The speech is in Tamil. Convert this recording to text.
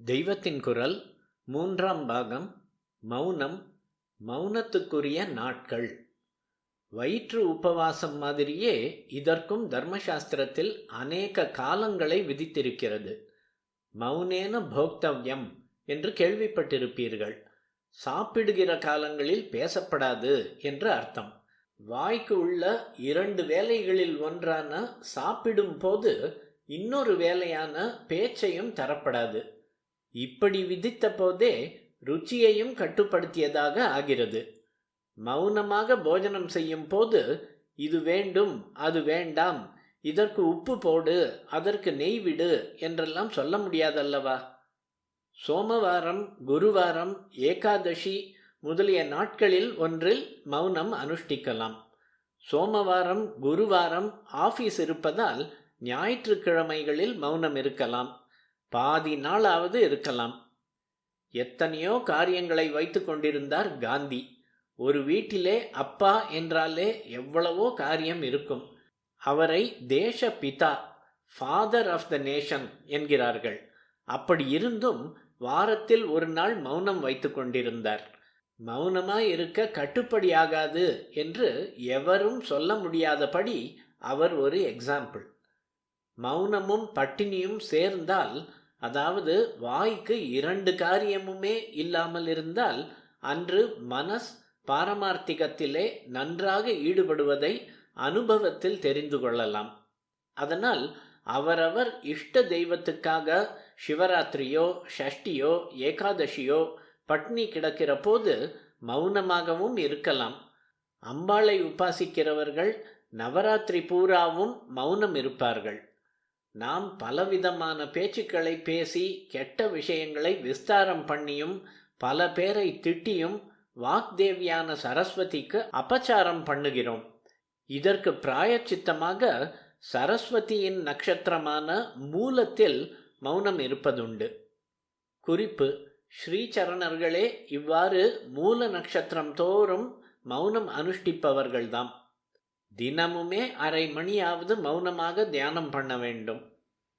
தெய்வத்தின் குரல் மூன்றாம் பாகம். மௌனம், மௌனத்துக்குரிய நாட்கள். வயிற்று உபவாசம் மாதிரியே இதற்கும் தர்மசாஸ்திரத்தில் அநேக காலங்களை விதித்திருக்கிறது. மௌனேன போக்தவ்யம் என்று கேள்விப்பட்டிருப்பீர்கள். சாப்பிடுகிற காலங்களில் பேசப்படாது என்று அர்த்தம். வாய்க்கு உள்ள 2 வேலைகளில் ஒன்றான சாப்பிடும் போது இன்னொரு வேலையான பேச்சையும் தரப்படாது. இப்படி விதித்த போதே ருச்சியையும் கட்டுப்படுத்தியதாக ஆகிறது. மௌனமாக போஜனம் செய்யும் போது இது வேண்டும், அது வேண்டாம், இதற்கு உப்பு போடு, அதற்கு நெய் விடு என்றெல்லாம் சொல்ல முடியாதல்லவா? சோமவாரம், குருவாரம், ஏகாதசி முதலிய நாட்களில் ஒன்றில் மௌனம் அனுஷ்டிக்கலாம். சோமவாரம், குருவாரம் ஆபீஸ் இருப்பதால் ஞாயிற்றுக்கிழமைகளில் மௌனம் இருக்கலாம். பாதி நாளாவது இருக்கலாம். எத்தனையோ காரியங்களை வைத்து கொண்டிருந்தார் காந்தி. ஒரு வீட்டிலே அப்பா என்றாலே எவ்வளவோ காரியம் இருக்கும். அவரை தேச பிதா, ஃபாதர் ஆஃப் த நேஷன் என்கிறார்கள். அப்படி இருந்தும் வாரத்தில் ஒரு நாள் மௌனம் வைத்து கொண்டிருந்தார். மௌனமாய் இருக்க கட்டுப்படியாகாது என்று எவரும் சொல்ல முடியாதபடி அவர் ஒரு எக்ஸாம்பிள். மௌனமும் பட்டினியும் சேர்ந்தால், அதாவது வாய்க்கு 2 காரியமுமே இல்லாமல் இருந்தால், அன்று மனஸ் பாரமார்த்திகத்திலே நன்றாக ஈடுபடுவதை அனுபவத்தில் தெரிந்து கொள்ளலாம். அதனால் அவரவர் இஷ்ட தெய்வத்துக்காக சிவராத்திரியோ ஷஷ்டியோ ஏகாதசியோ பட்னி கிடக்கிற போது மௌனமாகவும் இருக்கலாம். அம்பாளை உபாசிக்கிறவர்கள் நவராத்திரி பூராவும் மௌனம் இருப்பார்கள். நாம் பலவிதமான பேச்சுக்களை பேசி கெட்ட விஷயங்களை விஸ்தாரம் பண்ணியும் பல பேரை திட்டியும் வாக்தேவியான சரஸ்வதிக்கு அபச்சாரம் பண்ணுகிறோம். இதற்கு பிராயச்சித்தமாக சரஸ்வதியின் நட்சத்திரமான மூலத்தில் மௌனம் இருப்பதுண்டு. குறிப்பு: ஸ்ரீசரணர்களே இவ்வாறு மூல நட்சத்திரம் தோறும் மௌனம் அனுஷ்டிப்பவர்கள்தாம். தினமுமே 1/2 மணியாவது மௌனமாக தியானம் பண்ண வேண்டும்.